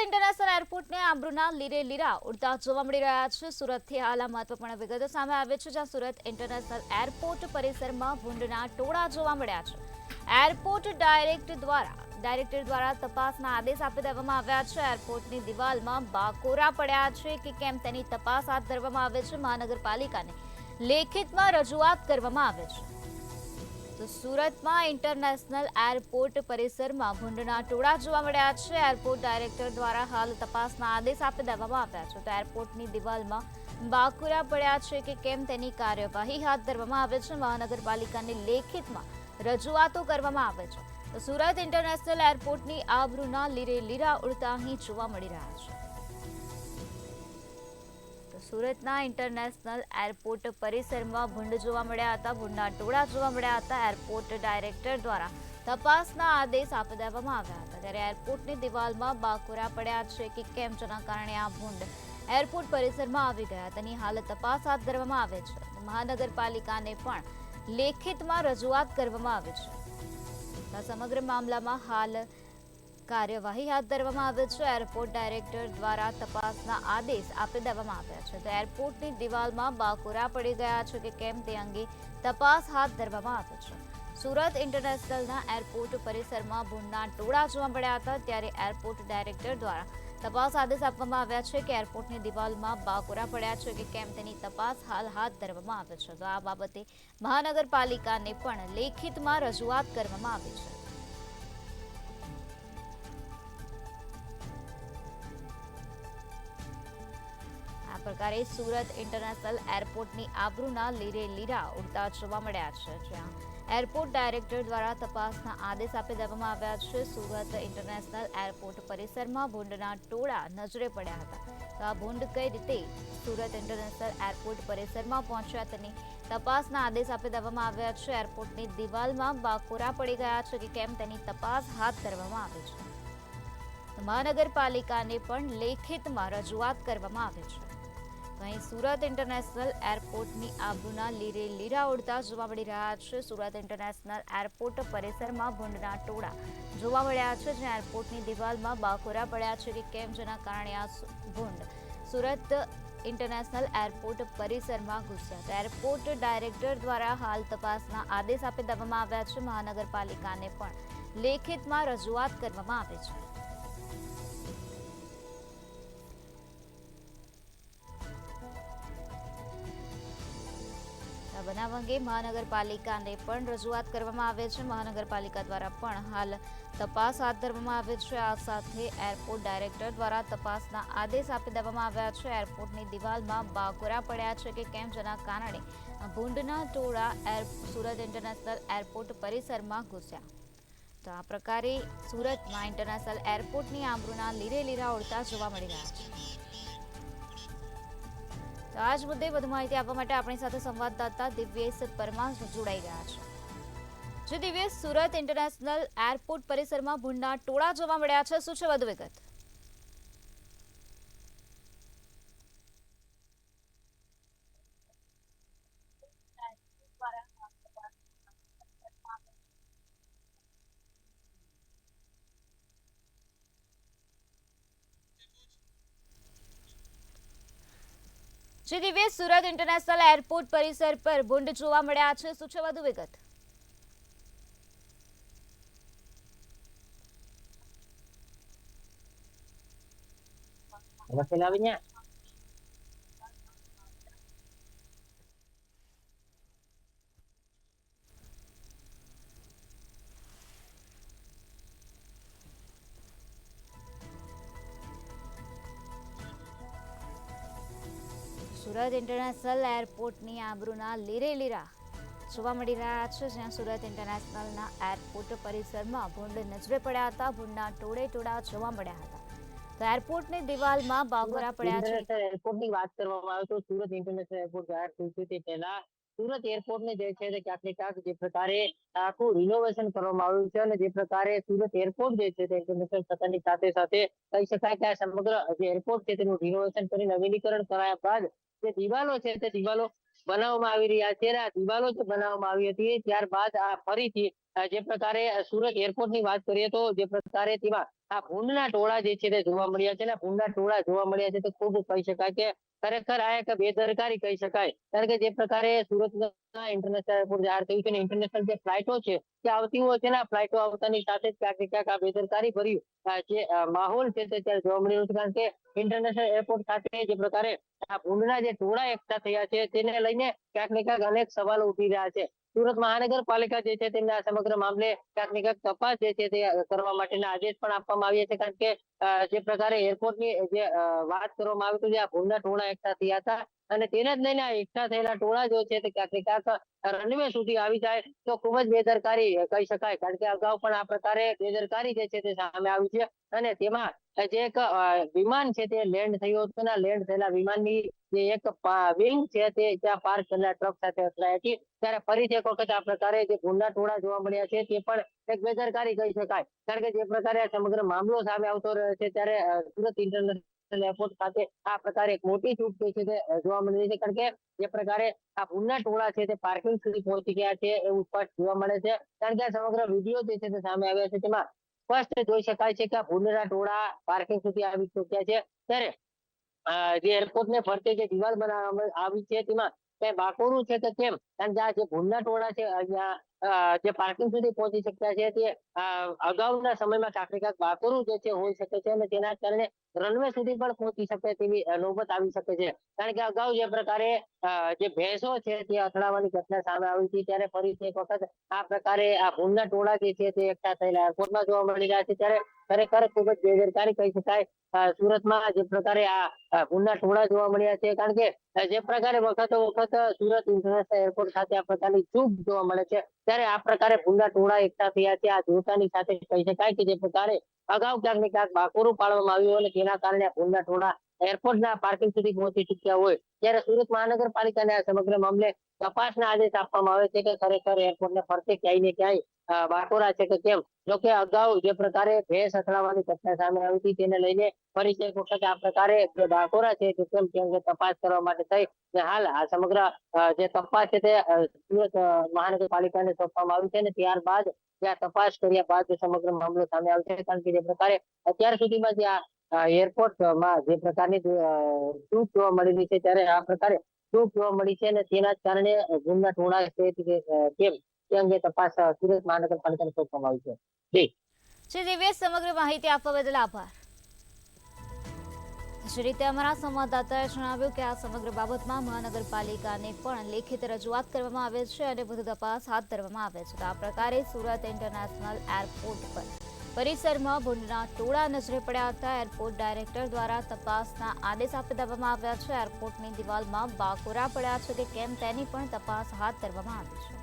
International એરપોર્ટને આબરૂના લીરે લીરા ઉડતા જોવા મળી રહ્યા છે. સુરતથી હાલ આ મહત્વપૂર્ણ વિગતો સામે આવે છે, જ્યાં સુરત ઇન્ટરનેશનલ એરપોર્ટ પરિસરમાં ભૂંડના ટોળા જોવા મળ્યા છે. એરપોર્ટ ડાયરેક્ટર દ્વારા તપાસના આદેશ આપી દેવામાં આવ્યા છે. એરપોર્ટની દિવાલમાં બાકોરા પડ્યા છે કે કેમ તેની તપાસ હાથ ધરવામાં આવે છે. મહાનગરપાલિકાને લેખિતમાં રજૂઆત કરવામાં આવે છે. તો સુરતમાં ઇન્ટરનેશનલ એરપોર્ટ પરિસરમાં ભૂંડના ટોળા જોવા મળ્યા છે. એરપોર્ટ ડાયરેક્ટર દ્વારા હાલ તપાસના આદેશ આપી દેવામાં આવ્યા છે. તો એરપોર્ટની દિવાલમાં બાકુરા પડ્યા છે કે કેમ તેની કાર્યવાહી હાથ ધરવામાં આવે છે. મહાનગરપાલિકાની લેખિતમાં રજૂઆતો કરવામાં આવે છે. તો સુરત ઇન્ટરનેશનલ એરપોર્ટની આબરૂના લીરે લીરા ઉડતા અહીં જોવા મળી રહ્યા છે. સુરતના ઇન્ટરનેશનલ એરપોર્ટ પરિસરમાં ભૂંડ જોવા મળ્યા હતા. ભૂંડના ટોળા જોવા મળ્યા હતા. એરપોર્ટ ડાયરેક્ટર દ્વારા તપાસના આદેશ આપી દેવામાં આવ્યા હતા. ત્યારે એરપોર્ટની દિવાલમાં બાકોરા પડ્યા છે કે કેમ, જેના કારણે આ ભૂંડ એરપોર્ટ પરિસરમાં આવી ગયા તેની હાલ તપાસ હાથ ધરવામાં આવે છે. મહાનગરપાલિકાને પણ લેખિતમાં રજૂઆત કરવામાં આવી છે. આ સમગ્ર મામલામાં હાલ કાર્યવાહી હાથ ધરવામાં આવે છે. એરપોર્ટ ડાયરેક્ટર દ્વારા તપાસના આદેશ આપી દેવામાં આવ્યા છે. તો એરપોર્ટની દિવાલમાં બાકોરા પડી ગયા છે કે કેમ તે અંગે તપાસ હાથ ધરવામાં આવે છે. સુરત ઇન્ટરનેશનલના એરપોર્ટ પરિસરમાં ભૂંડના ટોળા જોવા મળ્યા હતા. ત્યારે એરપોર્ટ ડાયરેક્ટર દ્વારા તપાસ આદેશ આપવામાં આવ્યા છે કે એરપોર્ટની દિવાલમાં બાકોરા પડ્યા છે કે કેમ તેની તપાસ હાલ હાથ ધરવામાં આવે છે. તો આ બાબતે મહાનગરપાલિકાને પણ લેખિતમાં રજૂઆત કરવામાં આવી છે. આ પ્રકારે સુરત ઇન્ટરનેશનલ એરપોર્ટની આબરૂના લીરે લીરા ઉડતા જોવા મળ્યા છે, જ્યાં એરપોર્ટ ડાયરેક્ટર દ્વારા તપાસના આદેશ આપી દેવામાં આવ્યા છે. સુરત ઇન્ટરનેશનલ એરપોર્ટ પરિસરમાં ભૂંડના ટોળા નજરે પડ્યા હતા. તો આ ભૂંડ કઈ રીતે સુરત ઇન્ટરનેશનલ એરપોર્ટ પરિસરમાં પહોંચ્યા તેની તપાસના આદેશ આપી દેવામાં આવ્યા છે. એરપોર્ટની દિવાલમાં બાકોરા પડી ગયા છે કે કેમ તેની તપાસ હાથ ધરવામાં આવી છે. મહાનગરપાલિકાને પણ લેખિતમાં રજૂઆત કરવામાં આવી છે. અહીં સુરત ઇન્ટરનેશનલ એરપોર્ટની આબરૂના લીરે લીરા ઉડતા જોવા મળી રહ્યા છે. સુરત ઇન્ટરનેશનલ એરપોર્ટ પરિસરમાં ભૂંડના ટોળા જોવા મળ્યા છે, જ્યાં એરપોર્ટની દિવાલમાં બાકોરા પડ્યા છે કે કેમ, જેના કારણે આ ભૂંડ સુરત ઇન્ટરનેશનલ એરપોર્ટ પરિસરમાં ઘૂસ્યા. તો એરપોર્ટ ડાયરેક્ટર દ્વારા હાલ તપાસના આદેશ આપી દેવામાં આવ્યા છે. મહાનગરપાલિકાને પણ લેખિતમાં રજૂઆત કરવામાં આવી છે. બનાવ અંગે મહાનગરપાલિકાને પણ રજૂઆત કરવામાં આવે છે. મહાનગરપાલિકા દ્વારા પણ હાલ તપાસ હાથ ધરવામાં આવે છે. આ સાથે એરપોર્ટ ડાયરેક્ટર દ્વારા તપાસના આદેશ આપી દેવામાં આવ્યા છે. એરપોર્ટની દિવાલમાં બાકોરા પડ્યા છે કે કેમ, જેના કારણે ભૂંડના ટોળા સુરત ઇન્ટરનેશનલ એરપોર્ટ પરિસરમાં ઘૂસ્યા. તો આ પ્રકારે સુરતમાં ઇન્ટરનેશનલ એરપોર્ટની આબરૂના લીરે લીરા ઉડતા જોવા મળી રહ્યા છે. તો આ જ મુદ્દે વધુ માહિતી આપવા માટે આપણી સાથે સંવાદદાતા દિવ્યેશ પરમાર જોડાઈ ગયા છે. જે દિવ્યેશ, સુરત ઇન્ટરનેશનલ એરપોર્ટ પરિસરમાં ભૂંડના ટોળા જોવા મળ્યા છે, શું છે વધુ વિગત? જે દિવ્યેશ, સુરત ઇન્ટરનેશનલ એરપોર્ટ પરિસર પર ભૂંડ જોવા મળ્યા છે, શું છે વધુ વિગત? સુરત ઇન્ટરનેશનલ એરપોર્ટની આબરૂના લીરે લીરા જોવા મળી રહ્યા છે, જ્યાં સુરત ઇન્ટરનેશનલના એરપોર્ટ પરિસરમાં ભૂંડ નજરે પડ્યા હતા. ભૂંડના ટોળે ટોળા જોવા મળ્યા હતા. તો એરપોર્ટની દિવાલમાં બાકોરા પડ્યા છે. એરપોર્ટની વાત કરવામાં આવે તો સુરત ઇન્ટરનેશનલ એરપોર્ટ જાહેર થયું છે તે પહેલા સુરત એરપોર્ટને જે છે તે ક્યાંક ને ક્યાંક જે પ્રકારે આખું રિનોવેશન કરવામાં આવ્યું છે અને જે પ્રકારે સુરત એરપોર્ટ જે છે તે ઇન્ટરનેશનલ થતાની સાથે સાથે કહી શકાય કે આ સમગ્ર જે એરપોર્ટ છે તેનું રિનોવેશન કરી નવીનીકરણ કરાયા બાદ જે દિવાલો છે તે દિવાલો બનાવવામાં આવી રહ્યા છે અને આ દિવાલો જે બનાવવામાં આવી હતી ત્યારબાદ આ ફરીથી જે પ્રકારે સુરત એરપોર્ટની વાત કરીએ તો જે પ્રકારે તેમાં આ ભૂંડના ટોળા જે છે તે જોવા મળ્યા છે અને ભૂંડના ટોળા જોવા મળ્યા છે તો ખૂબ કહી શકાય કે ખરેખર આ એક બેદરકારી કહી શકાય. કારણ કે જે પ્રકારે સુરતના ઇન્ટરનેશનલ એરપોર્ટ જાહેર થયું છે અને ઇન્ટરનેશનલ જે ફ્લાઇટો છે તે આવતી હોય છે ને આ ફ્લાઇટો આવતાની સાથે જ ક્યાંક ને ક્યાંક આ બેદરકારી ભર્યું જે માહોલ છે તે અત્યારે જોવા મળી રહ્યું છે. કારણ કે ઇન્ટરનેશનલ એરપોર્ટ ખાતે જે પ્રકારે આ ભૂંડના જે ટોળા એકઠા થયા છે તેને લઈને ક્યાંક ને ક્યાંક અનેક સવાલો ઉઠી રહ્યા છે. સુરત મહાનગરપાલિકા જે છે તેમને આ સમગ્ર મામલે ક્યાંક ને ક્યાંક તપાસ જે છે તે કરવા માટેના આદેશ પણ આપવામાં આવ્યા છે. કારણ કે જે પ્રકારે એરપોર્ટની જે વાત કરવામાં આવી હતી, જે આ ભૂંડના ટોળા એકઠા થયા હતા અને તેને જ લઈને આ એકઠા થયેલા ટોળા જો છે તે ક્યાંક ને ક્યાંક રનવે સુધી આવી જાય તો ખૂબ જ બેદરકારી કહી શકાય. કારણ કે અગાઉ પણ આ પ્રકારે બેદરકારી જે છે તે સામે આવી છે અને તેમાં જે એક વિમાન છે તે લેન્ડ થયું હતું અને લેન્ડ થયેલા વિમાનની જે એક વિંગ છે તે ત્યાં પાર્ક કરેલા ટ્રક સાથે અથડાઈ હતી. ત્યારે ફરીથી એક વખત આ પ્રકારે જે ભૂંડના ટોળા જોવા મળ્યા છે તે પણ એક બેદરકારી કહી શકાય. કારણ કે જે પ્રકારે આ સમગ્ર મામલો સામે આવતો રહ્યો છે ત્યારે સુરત ઇન્ટરનેશનલ એરપોર્ટ ખાતે આ પ્રકારે એક મોટી ચૂક જે છે તે જોવા મળી રહી છે. કારણ કે જે પ્રકારે આ ભૂંડના ટોળા છે તે પાર્કિંગ સુધી પહોંચી ગયા છે એવું સ્પષ્ટ જોવા મળે છે. કારણ કે આ સમગ્ર વિડીયો જે છે તે સામે આવ્યા છે તેમાં સ્પષ્ટ જોઈ શકાય છે કે આ ભૂંડના ટોળા પાર્કિંગ સુધી આવી ચૂક્યા છે. ત્યારે જે એરપોર્ટને ફરતે જે દિવાલ બનાવવામાં આવી છે તેમાં કઈ બાકોરું છે કે કેમ? કારણ કે આ જે ભૂંડના ટોળા છે અહીંયા જે પાર્કિંગ સુધી પહોંચી શક્યા છે તે અગાઉના સમયમાં ક્યાંક ને ક્યાંક બાકોરું જે છે હોઈ શકે છે અને તેના કારણે રનવે સુધી પણ પહોંચી શકે તેવી નોબત આવી શકે છે. કારણ કે અગાઉ જે પ્રકારે જે ભેંસો છે તે અથડાવાની ઘટના સામે આવી હતી ત્યારે ફરીથી એક વખત આ પ્રકારે આ ભૂંડના ટોળા જે છે તે એકઠા થયેલા એરપોર્ટમાં જોવા મળી રહ્યા છે. ત્યારે ખરેખર ખૂબ જ બેદરકારી કહી શકાય. સુરતમાં જે પ્રકારે આ ભૂંડના ટોળા જોવા મળ્યા છે. કારણ કે જે પ્રકારે વખતો વખત સુરત ઇન્ટરનેશનલ એરપોર્ટ ખાતે આ પ્રકારની ચૂક જોવા મળે છે ત્યારે આ પ્રકારે ભૂંડના ટોળા એકઠા થયા છે. આ જોતાની સાથે કહી શકાય કે જે પ્રકારે અગાઉ ક્યાંક ને ક્યાંક બાકોરું પાડવામાં આવ્યું અને તેના કારણે આ ભૂંડના ટોળા એરપોર્ટના પાર્કિંગ સુધી પહોંચી ચૂક્યા હોય ત્યારે સુરત મહાનગરપાલિકાને આ સમગ્ર મામલે તપાસના આદેશ આપવામાં આવે છે કે ખરેખર એરપોર્ટને ફરતે ક્યાંય ને ક્યાંય બાકોરા છે કે કેમ. જોકે અગાઉ જે પ્રકારે ભેંસ અથડાવાની ઘટના સામે આવી હતી તેને લઈને ફરીથી એક વખત આ પ્રકારે જે બાકોરા છે તે કેમ કે તપાસ કરવા માટે થઈ અને હાલ આ સમગ્ર જે તપાસ છે તે સુરત મહાનગરપાલિકાને સોંપવામાં આવી છે અને ત્યારબાદ જે તપાસ કર્યા બાદ સમગ્ર મામલો સામે આવશે. કારણ કે જે પ્રકારે અત્યાર સુધીમાં જે આ એરપોર્ટમાં જે પ્રકારની ચૂક જોવા મળી રહી છે ત્યારે આ પ્રકારે ચૂક જોવા મળી છે અને તેના જ કારણે ભૂંડના ટોળા છે કેમ તે અંગે તપાસ સુરત મહાનગરપાલિકાને સોંપવામાં આવી છે. શ્રી દિવ્યેશ, સમગ્ર માહિતી આપવા બદલ આભાર. જે રીતે અમારા સંવાદદાતાએ જણાવ્યું કે આ સમગ્ર બાબતમાં મહાનગરપાલિકાને પણ લેખિત રજૂઆત કરવામાં આવે છે અને વધુ તપાસ હાથ ધરવામાં આવે છે. તો આ પ્રકારે સુરત ઇન્ટરનેશનલ એરપોર્ટ પર પરિસરમાં ભૂંડના ટોળા નજરે પડ્યા હતા. એરપોર્ટ ડાયરેક્ટર દ્વારા તપાસના આદેશ આપી દેવામાં આવ્યા છે. એરપોર્ટની દિવાલમાં બાકોરા પડ્યા છે કે કેમ તેની પણ તપાસ હાથ ધરવામાં આવી છે.